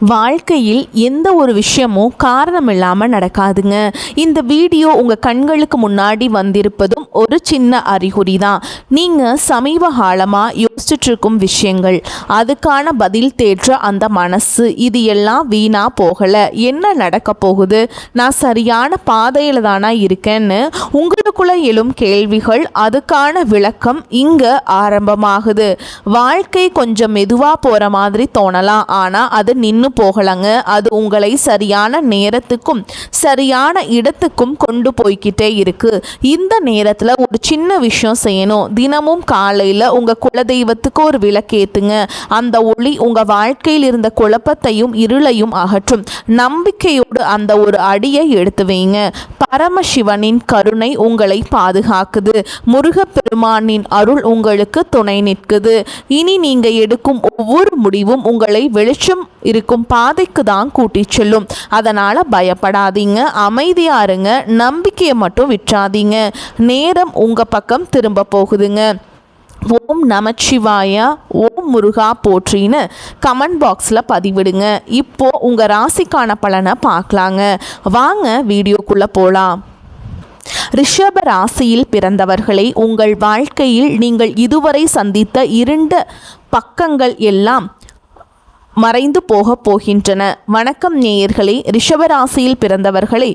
வாழ்க்கையில் எந்த ஒரு விஷயமும் காரணம் இல்லாமல் நடக்காதுங்க. இந்த வீடியோ உங்கள் கண்களுக்கு முன்னாடி வந்திருப்பதும் ஒரு சின்ன அறிகுறி தான். நீங்கள் சமீப காலமாக யோசிச்சுட்டு இருக்கும் விஷயங்கள், அதுக்கான பதில் தேற்ற அந்த மனசு, இது எல்லாம் வீணாக போகலை. என்ன நடக்க போகுது, நான் சரியான பாதையில் தானா இருக்கேன்னு உங்களுக்குள்ள எழும் கேள்விகள், அதுக்கான விளக்கம் இங்கே ஆரம்பமாகுது. வாழ்க்கை கொஞ்சம் மெதுவாக போகிற மாதிரி தோணலாம், ஆனால் அது நின்று போகலங்க. அது உங்களை சரியான நேரத்துக்கும் சரியான இடத்துக்கும் கொண்டு போய்கிட்டே இருக்கு. இந்த நேரத்தில் ஒரு சின்ன விஷயம் செய்யணும். தினமும் காலையில் உங்கள் குலதெய்வத்துக்கு ஒரு விளக்கேத்துங்க. அந்த ஒளி உங்கள் வாழ்க்கையில் இருந்த குழப்பத்தையும் இருளையும் அகற்றும். நம்பிக்கையோடு அந்த ஒரு அடியை எடுத்து வைங்க. பரமசிவனின் கருணை உங்களை பாதுகாக்குது. முருகப்பெருமானின் அருள் உங்களுக்கு துணை நிற்குது. இனி நீங்க எடுக்கும் ஒவ்வொரு முடிவும் உங்களை வெளிச்சம் இருக்கும் பாதைக்கு தான் கூட்டி செல்லும். அதனால பயப்படாதீங்க, அமைதியா இருங்க, நம்பிக்கையை மட்டும் விட்டுறாதீங்க. நேரம் உங்க பக்கம் திரும்ப போகுதுங்க. ஓம் நமச்சிவாய, ஓம் முருகா போற்றின்னு கமெண்ட் பாக்ஸில் பதிவிடுங்க. இப்போ உங்கள் ராசிக்கான பலனை பார்க்கலாங்க. வாங்க வீடியோக்குள்ளே போகலாம். ரிஷப ராசியில் பிறந்தவர்களை, உங்கள் வாழ்க்கையில் நீங்கள் இதுவரை சந்தித்த இருண்ட பக்கங்கள் எல்லாம் மறைந்து போகப் போகின்றன. வணக்கம் நேயர்களே. ரிஷபராசியில் பிறந்தவர்களை,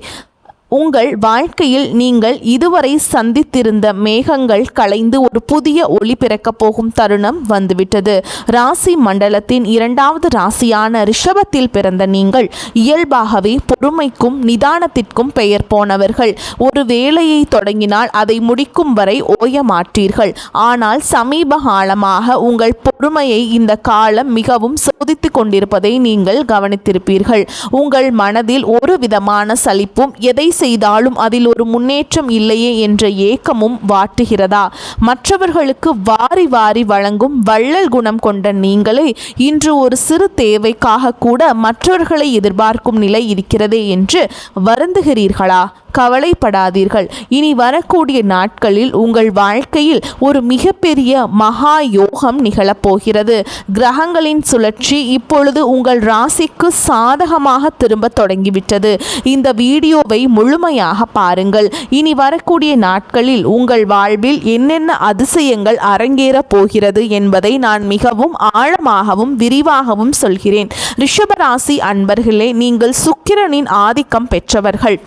உங்கள் வாழ்க்கையில் நீங்கள் இதுவரை சந்தித்திருந்த மேகங்கள் கலைந்து ஒரு புதிய ஒளி பிறக்கப் போகும் தருணம் வந்துவிட்டது. ராசி மண்டலத்தின் இரண்டாவது ராசியான ரிஷபத்தில் பிறந்த நீங்கள் இயல்பாகவே பொறுமைக்கும் நிதானத்திற்கும் பெயர் போனவர்கள். ஒரு வேலையை தொடங்கினால் அதை முடிக்கும் வரை ஓய மாட்டீர்கள். ஆனால் சமீப காலமாக உங்கள் பொறுமையை இந்த காலம் மிகவும் சோதித்து கொண்டிருப்பதை நீங்கள் கவனித்திருப்பீர்கள். உங்கள் மனதில் ஒரு விதமான சலிப்பும், எதை செய்தாலும் அதில் ஒரு முன்னேற்றம் இல்லையே என்ற ஏக்கமும் வாட்டுகிறதா? மற்றவர்களுக்கு வாரி வாரி வழங்கும் வள்ளல் குணம் கொண்ட நீங்களே இன்று ஒரு சிறு தேவைக்காக கூட மற்றவர்களை எதிர்பார்க்கும் நிலை இருக்கிறதே என்று வருந்துகிறீர்களா? கவலைப்படாதீர்கள். இனி வரக்கூடிய நாட்களில் உங்கள் வாழ்க்கையில் ஒரு மிகப்பெரிய மகா யோகம் நிகழப்போகிறது. கிரகங்களின் சுழற்சி இப்பொழுது உங்கள் ராசிக்கு சாதகமாக திரும்ப தொடங்கிவிட்டது. இந்த வீடியோவை முழுமையாக பாருங்கள். இனி வரக்கூடிய நாட்களில் உங்கள் வாழ்வில் என்னென்ன அதிசயங்கள் அரங்கேறப் போகிறது என்பதை நான் மிகவும் ஆழமாகவும் விரிவாகவும் சொல்கிறேன். ரிஷபராசி அன்பர்களே, நீங்கள் சுக்கிரனின் ஆதிக்கம் பெற்றவர்கள்.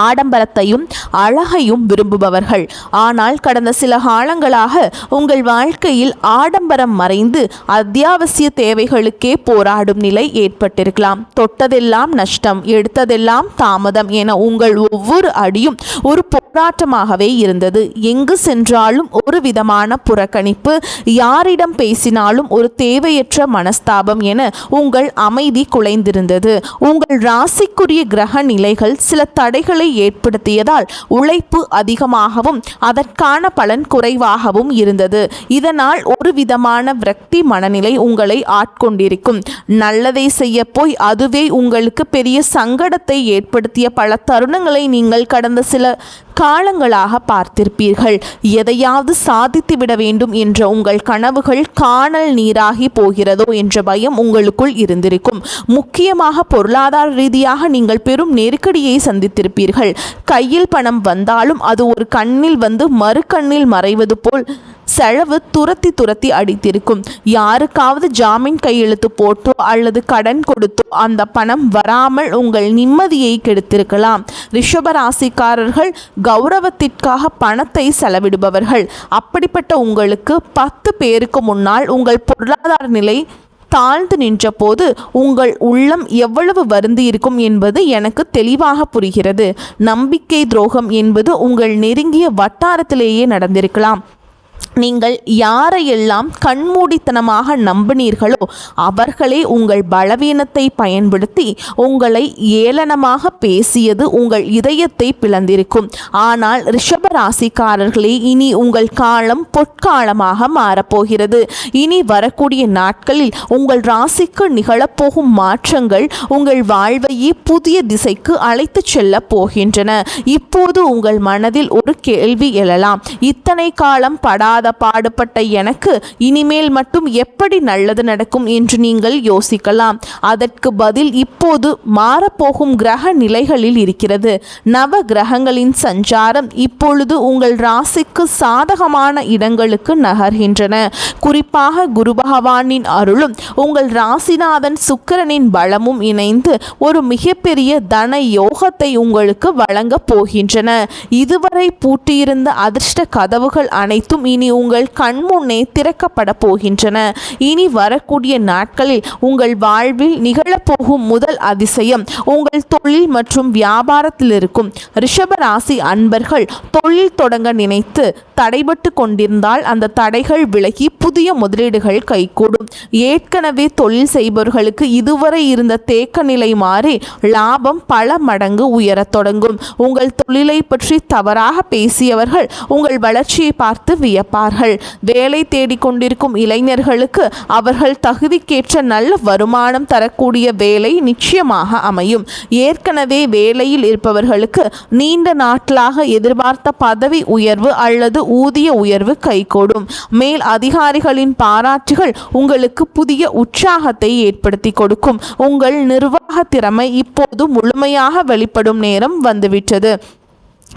ஆடம்பரத்தையும் அழகையும் விரும்புபவர்கள். ஆனால் கடந்த சில காலங்களாக உங்கள் வாழ்க்கையில் ஆடம்பரம் மறைந்து அத்தியாவசிய தேவைகளுக்கே போராடும் நிலை ஏற்பட்டிருக்கலாம். தொட்டதெல்லாம் நஷ்டம், எடுத்ததெல்லாம் தாமதம் என உங்கள் ஒவ்வொரு அடியும் ஒரு போராட்டமாகவே இருந்தது. எங்கு சென்றாலும் ஒரு விதமான புறக்கணிப்பு, யாரிடம் பேசினாலும் ஒரு தேவையற்ற மனஸ்தாபம் என உங்கள் அமைதி குலைந்திருந்தது. உங்கள் ராசிக்குரிய கிரக நிலைகள் சில தடைகள் ஏற்படுத்தியதால் உழைப்பு அதிகமாகவும் அதற்கான பலன் குறைவாகவும் இருந்தது. இதனால் ஒரு விதமான விரக்தி மனநிலை உங்களை ஆட்கொண்டிருக்கும். நல்லதை செய்ய போய் அதுவே உங்களுக்கு பெரிய சங்கடத்தை ஏற்படுத்திய பல தருணங்களை நீங்கள் கடந்த சில காலங்களாக பார்த்திருப்பீர்கள். எதையாவது சாதித்து விட வேண்டும் என்ற உங்கள் கனவுகள் காணல் நீராகி போகிறதோ என்ற பயம் உங்களுக்குள் இருந்திருக்கும். முக்கியமாக பொருளாதார ரீதியாக நீங்கள் பெரும் நெருக்கடியை சந்தித்திருப்பீர்கள். கையில் பணம் வந்தாலும் அது ஒரு கண்ணில் வந்து மறு கண்ணில் மறைவது போல் செலவு துரத்தி அடித்திருக்கும். யாருக்காவது ஜாமீன் கையெழுத்து போட்டோ அல்லது கடன் கொடுத்தோ அந்த பணம் வராமல் உங்கள் நிம்மதியை கெடுத்திருக்கலாம். ரிஷபராசிக்காரர்கள் கௌரவத்திற்காக பணத்தை செலவிடுபவர்கள். அப்படிப்பட்ட உங்களுக்கு 10 பேருக்கு முன்னால் உங்கள் பொருளாதார நிலை தாழ்ந்து நின்ற போது உங்கள் உள்ளம் எவ்வளவு வருந்தி இருக்கும் என்பது எனக்கு தெளிவாக புரிகிறது. நம்பிக்கை துரோகம் என்பது உங்கள் நெருங்கிய வட்டாரத்திலேயே நடந்திருக்கலாம். நீங்கள் யாரையெல்லாம் கண்மூடித்தனமாக நம்பினீர்களோ அவர்களே உங்கள் பலவீனத்தை பயன்படுத்தி உங்களை ஏளனமாக பேசியது உங்கள் இதயத்தை பிளந்திருக்கும். ஆனால் ரிஷபராசிக்காரர்களே, இனி உங்கள் காலம் பொற்காலமாக மாறப்போகிறது. இனி வரக்கூடிய நாட்களில் உங்கள் ராசிக்கு நிகழப்போகும் மாற்றங்கள் உங்கள் வாழ்வையே புதிய திசைக்கு அழைத்து செல்ல போகின்றன. இப்போது உங்கள் மனதில் ஒரு கேள்வி எழலாம். இத்தனை காலம் படாத படாத பாடுபட்ட எனக்கு இனிமேல் மட்டும் எப்படி நல்லது நடக்கும் என்று நீங்கள் யோசிக்கலாம். அதற்கு பதில் இப்போது மாறப்போகும் கிரக நிலைகளில் இருக்கிறது. நவ கிரகங்களின் சஞ்சாரம் இப்பொழுது உங்கள் ராசிக்கு சாதகமான இடங்களுக்கு நகர்கின்றன. குறிப்பாக குரு பகவானின் அருளும் உங்கள் ராசிநாதன் சுக்கிரனின் பலமும் இணைந்து ஒரு மிகப்பெரிய தன யோகத்தை உங்களுக்கு வழங்க போகின்றன. இதுவரை பூட்டியிருந்த அதிர்ஷ்ட கதவுகள் அனைத்தும் இனி உங்கள் கண்முன்னே திறக்கப்பட போகின்றன. இனி வரக்கூடிய நாட்களில் உங்கள் வாழ்வில் நிகழப்போகும் முதல் அதிசயம் உங்கள் தொழில் மற்றும் வியாபாரத்தில் இருக்கும் ரிஷபராசி அன்பர்கள் தொழில் தொடங்க நினைத்து தடைபட்டு கொண்டிருந்தால் அந்த தடைகள் விலகி புதிய முதலீடுகள் கைகூடும். ஏற்கனவே தொழில் செய்பவர்களுக்கு இதுவரை இருந்த தேக்க நிலை மாறி லாபம் பல மடங்கு உயரத் தொடங்கும். உங்கள் தொழிலை பற்றி தவறாக பேசியவர்கள் உங்கள் வளர்ச்சியை பார்த்து வியப்பார்கள். வேலை தேடிக்கொண்டிருக்கும் இளைஞர்களுக்கு அவர்கள் தகுதிக்கேற்ற நல்ல வருமானம் தரக்கூடிய வேலை நிச்சயமாக அமையும். ஏற்கனவே வேலையில் இருப்பவர்களுக்கு நீண்ட நாட்களாக எதிர்பார்த்த பதவி உயர்வு அல்லது ஊதிய உயர்வு கைகூடும். மேல் அதிகாரிகளின் பாராட்டுகள் உங்களுக்கு புதிய உற்சாகத்தை ஏற்படுத்தி கொடுக்கும். உங்கள் நிர்வாக திறமை இப்போது முழுமையாக வெளிப்படும் நேரம் வந்துவிட்டது.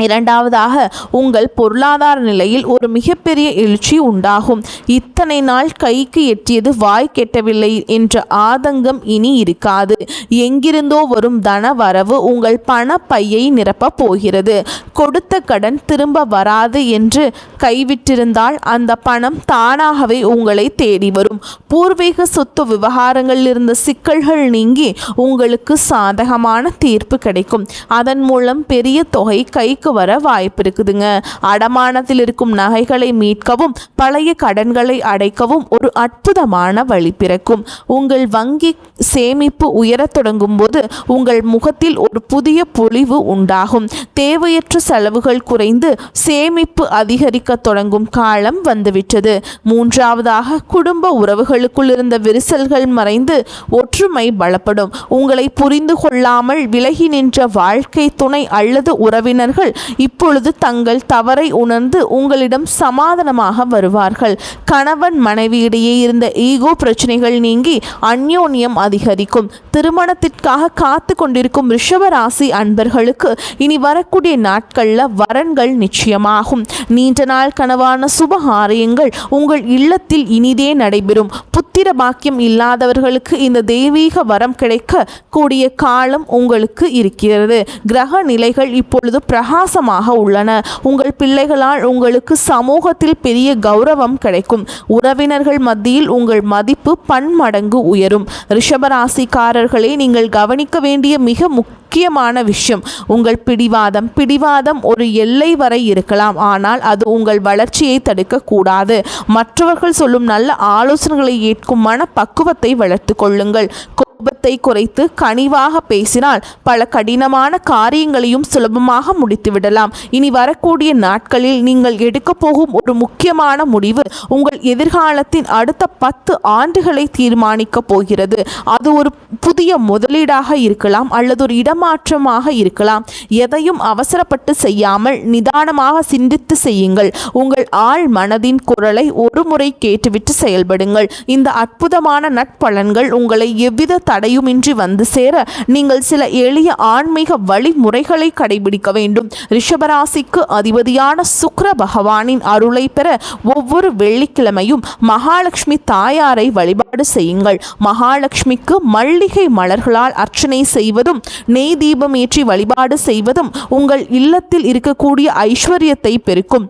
இரண்டாவதாக, உங்கள் பொருளாதார நிலையில் ஒரு மிகப்பெரிய எழுச்சி உண்டாகும். இத்தனை நாள் கைக்கு எட்டியது வாய் கெட்டவில்லை என்ற ஆதங்கம் இனி இருக்காது. எங்கிருந்தோ வரும் தன வரவு உங்கள் பண பையை நிரப்பப் போகிறது. கொடுத்த கடன் திரும்ப வராது என்று கைவிட்டிருந்தால் அந்த பணம் தானாகவே உங்களை தேடி வரும். பூர்வீக சொத்து விவகாரங்களில் இருந்த சிக்கல்கள் நீங்கி உங்களுக்கு சாதகமான தீர்ப்பு கிடைக்கும். அதன் மூலம் பெரிய தொகை கைக்கு வர வாய்ப்பு இருக்குதுங்க. அடமானத்தில் இருக்கும் நகைகளை மீட்கவும் பழைய கடன்களை அடைக்கவும் ஒரு அற்புதமான வழி பிறக்கும். உங்கள் வங்கி சேமிப்பு உயரத் தொடங்கும் போது உங்கள் முகத்தில் ஒரு புதிய பொலிவு உண்டாகும். தேவையற்ற செலவுகள் குறைந்து சேமிப்பு அதிகரிக்க தொடங்கும் காலம் வந்துவிட்டது. மூன்றாவதாக, குடும்ப உறவுகளுக்குள் இருந்த விரிசல்கள் மறைந்து ஒற்றுமை பலப்படும். உங்களை புரிந்து கொள்ளாமல் விலகி நின்ற வாழ்க்கை துணை அல்லது உறவினர்கள் இப்பொழுது தங்கள் தவறை உணர்ந்து உங்களிடம் சமாதானமாக வருவார்கள். கணவன் மனைவியிடையே இருந்த ஈகோ பிரச்சனைகள் நீங்கி அந்யோன்யம் அதிகரிக்கும். திருமணத்திற்காக காத்து கொண்டிருக்கும் ரிஷபராசி அன்பர்களுக்கு இனி வரக்கூடிய நாட்களில் வரன்கள் நிச்சயமாகும். நீண்ட நாள் கனவான சுபகாரியங்கள் உங்கள் இல்லத்தில் இனிதே நடைபெறும். புத்திர பாக்கியம் இல்லாதவர்களுக்கு இந்த தெய்வீக வரம் கிடைக்க கூடிய காலம் உங்களுக்கு இருக்கிறது. கிரக நிலைகள் இப்பொழுது பிரகாசமாக உள்ளன. உங்கள் பிள்ளைகளால் உங்களுக்கு சமூகத்தில் பெரிய கௌரவம் கிடைக்கும். உறவினர்கள் மத்தியில் உங்கள் மதிப்பு பன்மடங்கு உயரும். ரிஷபராசிக்காரர்களே, நீங்கள் கவனிக்க வேண்டிய மிக முக்கியமான விஷயம் உங்கள் பிடிவாதம் ஒரு எல்லை வரை இருக்கலாம். ஆனால் அது உங்கள் வளர்ச்சியை தடுக்க கூடாது. மற்றவர்கள் சொல்லும் நல்ல ஆலோசனைகளை ஏற்கும் மன பக்குவத்தை வளர்த்து கொள்ளுங்கள். கோபத்தை குறைத்து கனிவாக பேசினால் பல கடினமான காரியங்களையும் சுலபமாக முடித்துவிடலாம். இனி வரக்கூடிய நாட்களில் நீங்கள் எடுக்க போகும் ஒரு முக்கியமான முடிவு உங்கள் எதிர்காலத்தின் அடுத்த 10 ஆண்டுகளை தீர்மானிக்க போகிறது. அது ஒரு புதிய முதலீடாக இருக்கலாம் அல்லது ஒரு இடமாற்றமாக இருக்கலாம். எதையும் அவசரப்பட்டு செய்யாமல் நிதானமாக சிந்தித்து செய்யுங்கள். உங்கள் ஆழ் மனதின் குரலை ஒரு முறை கேட்டுவிட்டு செயல்படுங்கள். இந்த அற்புதமான நட்பலன்கள் உங்களை எவ்வித தடையுமின்றி வந்து சேர நீங்கள் சில எளிய ஆன்மீக வழிமுறைகளை கடைபிடிக்க வேண்டும். ரிஷபராசிக்கு அதிபதியான சுக்கிர பகவானின் அருளை பெற ஒவ்வொரு வெள்ளிக்கிழமையும் மகாலட்சுமி தாயாரை வழிபாடு செய்யுங்கள். மகாலட்சுமிக்கு மல்லிகை மலர்களால் அர்ச்சனை செய்வதும் நெய் தீபம் ஏற்றி வழிபாடு செய்வதும் உங்கள் இல்லத்தில் இருக்கக்கூடிய ஐஸ்வர்யத்தை பெருக்கும்.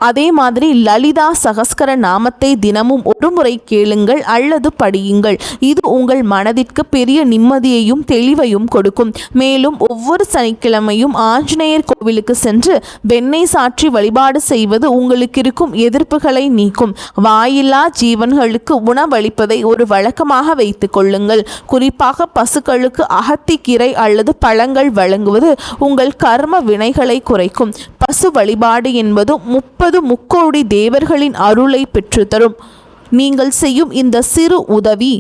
அதே மாதிரி லலிதா சகஸ்கர நாமத்தை தினமும் ஒரு முறை கேளுங்கள் அல்லது படியுங்கள். இது உங்கள் மனதிற்கு பெரிய நிம்மதியையும் தெளிவையும் கொடுக்கும். மேலும் ஒவ்வொரு சனிக்கிழமையும் ஆஞ்சநேயர் கோவிலுக்கு சென்று வெண்ணெய் சாற்றி வழிபாடு செய்வது உங்களுக்கு இருக்கும் எதிர்ப்புகளை நீக்கும். வாயில்லா ஜீவன்களுக்கு உணவளிப்பதை ஒரு வழக்கமாக வைத்துக் கொள்ளுங்கள். குறிப்பாக பசுக்களுக்கு அகத்திக்கீரை அல்லது பழங்கள் வழங்குவது உங்கள் கர்ம வினைகளை குறைக்கும். பசு வழிபாடு என்பது 30 முக்கோடி தேவர்களின் அருளை பெற்றுத்தரும். நீங்கள் செய்யும் இந்த சிறு உதவி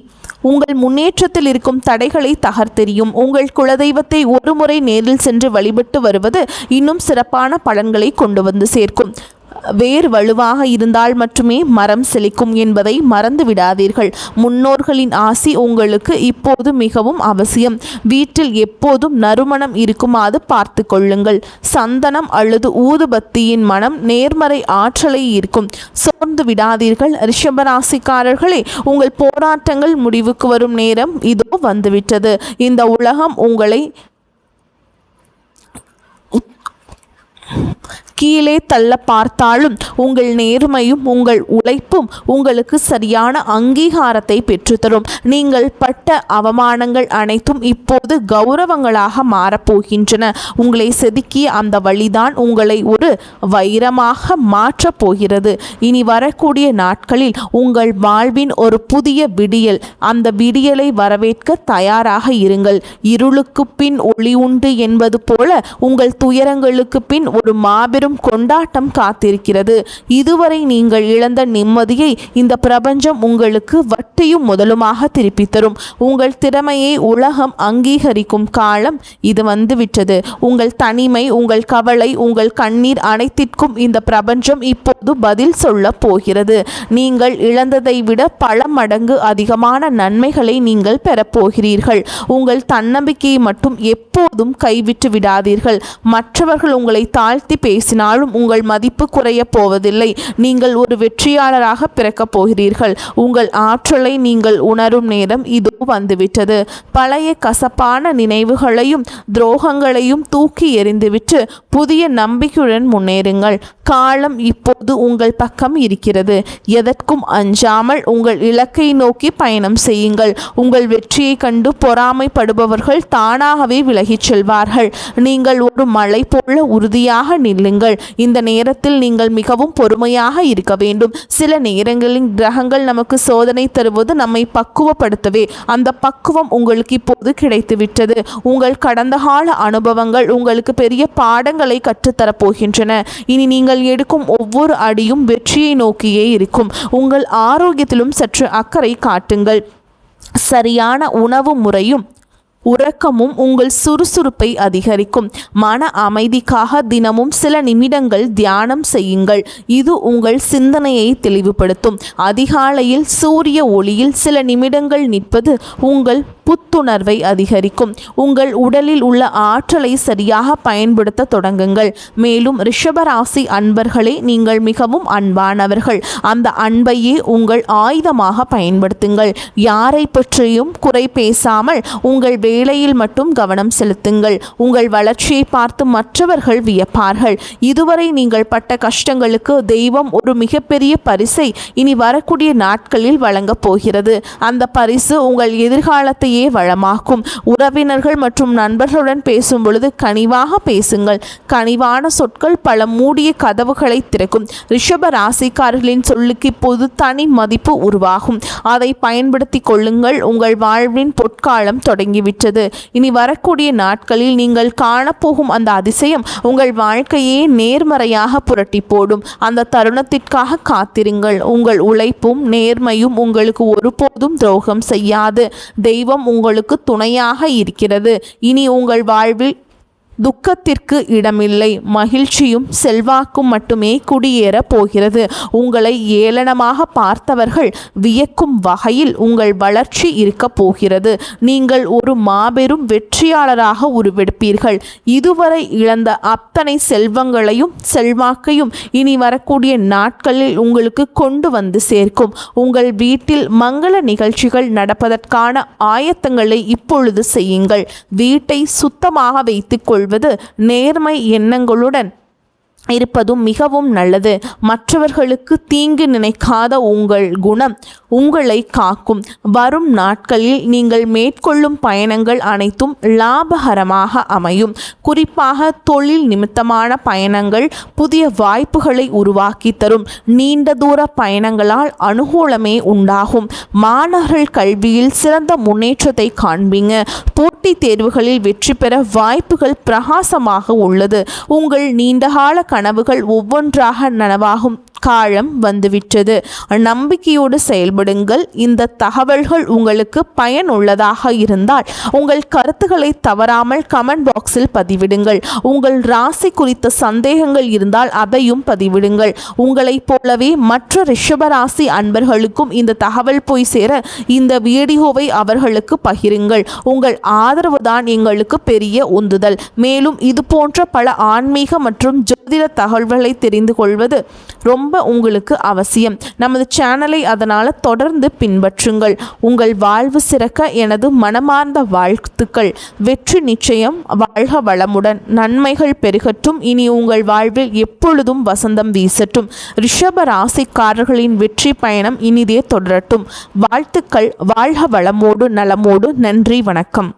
உங்கள் முன்னேற்றத்தில் இருக்கும் தடைகளை தகர்த்தெறியும். உங்கள் குலதெய்வத்தை ஒரு முறை நேரில் சென்று வழிபட்டு வருவது இன்னும் சிறப்பான பலன்களை கொண்டு வந்து சேர்க்கும். வேர் வலுவாக இருந்தால் மட்டுமே மரம் செழிக்கும் என்பதை மறந்து விடாதீர்கள். முன்னோர்களின் ஆசி உங்களுக்கு இப்போது மிகவும் அவசியம். வீட்டில் எப்போதும் நறுமணம் இருக்குமாறு பார்த்து கொள்ளுங்கள். சந்தனம் அல்லது ஊதுபத்தியின் மனம் நேர்மறை ஆற்றலை ஈர்க்கும். சோர்ந்து விடாதீர்கள். ரிஷபராசிக்காரர்களே, உங்கள் போராட்டங்கள் முடிவுக்கு வரும் நேரம் இதோ வந்துவிட்டது. இந்த உலகம் உங்களை கீழே தள்ள பார்த்தாலும் உங்கள் நேர்மையும் உங்கள் உழைப்பும் உங்களுக்கு சரியான அங்கீகாரத்தை பெற்றுத்தரும். நீங்கள் பட்ட அவமானங்கள் அனைத்தும் இப்போது கௌரவங்களாக மாறப்போகின்றன. உங்களை செதுக்கிய அந்த வழிதான் உங்களை ஒரு வைரமாக மாற்றப் போகிறது. இனி வரக்கூடிய நாட்களில் உங்கள் வாழ்வின் ஒரு புதிய விடியல். அந்த விடியலை வரவேற்க தயாராக இருங்கள். இருளுக்கு பின் ஒளி உண்டு என்பது போல உங்கள் துயரங்களுக்கு பின் ஒரு மாபெரும் கொண்டாட்டம் காத்திருக்கிறது. இதுவரை நீங்கள் இழந்த நிம்மதியை இந்த பிரபஞ்சம் உங்களுக்கு வட்டியும் முதலுமாக திருப்பி தரும். உங்கள் திறமையை உலகம் அங்கீகரிக்கும் காலம் இது வந்துவிட்டது. உங்கள் தனிமை, உங்கள் கவலை, உங்கள் கண்ணீர் அனைத்திற்கும் இந்த பிரபஞ்சம் இப்போது பதில் சொல்ல போகிறது. நீங்கள் இழந்ததை விட பல மடங்கு அதிகமான நன்மைகளை நீங்கள் பெறப்போகிறீர்கள். உங்கள் தன்னம்பிக்கையை மட்டும் எப்போதும் கைவிட்டு விடாதீர்கள். மற்றவர்கள் உங்களை தாழ்த்தி பேசினாலும் உங்கள் மதிப்பு குறைய போவதில்லை. நீங்கள் ஒரு வெற்றியாளராக பிறக்கப் போகிறீர்கள். உங்கள் ஆற்றலை நீங்கள் உணரும் நேரம் இதோ வந்துவிட்டது. பழைய கசப்பான நினைவுகளையும் துரோகங்களையும் தூக்கி எறிந்துவிட்டு புதிய நம்பிக்கையுடன் முன்னேறுங்கள். காலம் இப்போது உங்கள் பக்கம் இருக்கிறது. எதற்கும் அஞ்சாமல் உங்கள் இலக்கை நோக்கி பயணம் செய்யுங்கள். உங்கள் வெற்றியை கண்டு பொறாமைப்படுபவர்கள் தானாகவே விலகிச் செல்வார்கள். நீங்கள் ஒரு மலை போல உறுதியாக நில்லுங்கள். இந்த நேரத்தில் நீங்கள் மிகவும் பொறுமையாக இருக்க வேண்டும். சில நேரங்களில் கிரகங்கள் நமக்கு சோதனை தருவது நம்மை பக்குவப்படுத்தவே. அந்த பக்குவம் உங்களுக்கு இப்போது கிடைத்துவிட்டது. உங்கள் கடந்த கால அனுபவங்கள் உங்களுக்கு பெரிய பாடங்களை கற்றுத்தரப்போகின்றன. இனி நீங்கள் எடுக்கும் ஒவ்வொரு அடியும் வெற்றியை நோக்கியே இருக்கும். உங்கள் ஆரோக்கியத்திலும் சற்று அக்கறை காட்டுங்கள். சரியான உணவு முறையும் உறக்கமும் உங்கள் சுறுசுறுப்பை அதிகரிக்கும். மன அமைதிக்காக தினமும் சில நிமிடங்கள் தியானம் செய்யுங்கள். இது உங்கள் சிந்தனையை தெளிவுபடுத்தும். அதிகாலையில் சூரிய ஒளியில் சில நிமிடங்கள் நிற்பது உங்கள் புத்துணர்வை அதிகரிக்கும். உங்கள் உடலில் உள்ள ஆற்றலை சரியாக பயன்படுத்த தொடங்குங்கள். மேலும் ரிஷபராசி அன்பர்களே, நீங்கள் மிகவும் அன்பானவர்கள். அந்த அன்பையே உங்கள் ஆயுதமாக பயன்படுத்துங்கள். யாரை பற்றியும் குறை பேசாமல் உங்கள் வேலையில் மட்டும் கவனம் செலுத்துங்கள். உங்கள் வளர்ச்சியை பார்த்து மற்றவர்கள் வியப்பார்கள். இதுவரை நீங்கள் பட்ட கஷ்டங்களுக்கு தெய்வம் ஒரு மிகப்பெரிய பரிசை இனி வரக்கூடிய நாட்களில் வழங்கப் போகிறது. அந்த பரிசு உங்கள் எதிர்காலத்தையே வளமாக்கும். உறவினர்கள் மற்றும் நண்பர்களுடன் பேசும் பொழுது கனிவாக பேசுங்கள். கனிவான சொற்கள் பல மூடிய கதவுகளை திறக்கும். ரிஷப ராசிக்காரர்களின் சொல்லுக்கு இப்போது தனி மதிப்பு உருவாகும். அதை பயன்படுத்தி கொள்ளுங்கள். உங்கள் வாழ்வின் பொற்காலம் தொடங்கிவிட்டது. இனி வரக்கூடிய நாட்களில் நீங்கள் காணப்போகும் அந்த அதிசயம் உங்கள் வாழ்க்கையே நேர்மறையாக புரட்டி போடும். அந்த தருணத்திற்காக காத்திருங்கள். உங்கள் உழைப்பும் நேர்மையும் உங்களுக்கு ஒருபோதும் துரோகம் செய்யாது. தெய்வம் உங்களுக்கு துணையாக இருக்கிறது. இனி உங்கள் வாழ்வில் துக்கத்திற்கு இடமில்லை. மகிழ்ச்சியும் செல்வாக்கும் மட்டுமே குடியேற போகிறது. உங்களை ஏளனமாக பார்த்தவர்கள் வியக்கும் வகையில் உங்கள் வளர்ச்சி இருக்க போகிறது. நீங்கள் ஒரு மாபெரும் வெற்றியாளராக உருவெடுப்பீர்கள். இதுவரை இழந்த அத்தனை செல்வங்களையும் செல்வாக்கையும் இனி வரக்கூடிய நாட்களில் உங்களுக்கு கொண்டு வந்து சேர்க்கும். உங்கள் வீட்டில் மங்கள நிகழ்ச்சிகள் நடப்பதற்கான ஆயத்தங்களை இப்பொழுது செய்யுங்கள். வீட்டை சுத்தமாக வைத்துக் நேர்மை எண்ணங்களுடன் இருப்பதும் மிகவும் நல்லது. மற்றவர்களுக்கு தீங்கு நினைக்காத உங்கள் குணம் உங்களை காக்கும். வரும் நாட்களில் நீங்கள் மேற்கொள்ளும் பயணங்கள் அனைத்தும் லாபகரமாக அமையும். குறிப்பாக தொழில் நிமித்தமான பயணங்கள் புதிய வாய்ப்புகளை உருவாக்கி தரும். நீண்ட தூர பயணங்களால் அனுகூலமே உண்டாகும். மாணவர்கள் கல்வியில் சிறந்த முன்னேற்றத்தை காண்பீங்க. போட்டித் தேர்வுகளில் வெற்றி பெற வாய்ப்புகள் பிரகாசமாக உள்ளது. உங்கள் நீண்டகால கனவுகள் ஒவ்வொன்றாக நனவாகும் காலம் வந்துவிட்டது. நம்பிக்கையோடு செயல்படுங்கள். இந்த தகவல்கள் உங்களுக்கு பயனுள்ளதாக இருந்தால் உங்கள் கருத்துக்களை தவறாமல் கமெண்ட் பாக்ஸில் பதிவிடுங்கள். உங்கள் ராசி குறித்த சந்தேகங்கள் இருந்தால் அதையும் பதிவிடுங்கள். உங்களைப் போலவே மற்ற ரிஷபராசி அன்பர்களுக்கும் இந்த தகவல் போய் சேர இந்த வீடியோவை அவர்களுக்கு பகிருங்கள். உங்கள் ஆதரவு தான் எங்களுக்கு பெரிய உந்துதல். மேலும் இது போன்ற பல ஆன்மீக மற்றும் ஜோதிட தகவல்களை தெரிந்து கொள்வது ரொம்ப உங்களுக்கு அவசியம். நமது சேனலை அதனால் தொடர்ந்து பின்பற்றுங்கள். உங்கள் வாழ்வு சிறக்க எனது மனமார்ந்த வாழ்த்துக்கள். வெற்றி நிச்சயம். வாழ்க வளமுடன். நன்மைகள் பெருகட்டும். இனி உங்கள் வாழ்வில் எப்பொழுதும் வசந்தம் வீசட்டும். ரிஷப ராசிக்காரர்களின் வெற்றி பயணம் இனிதே தொடரட்டும். வாழ்த்துக்கள். வாழ்க வளமோடு நலமோடு. நன்றி. வணக்கம்.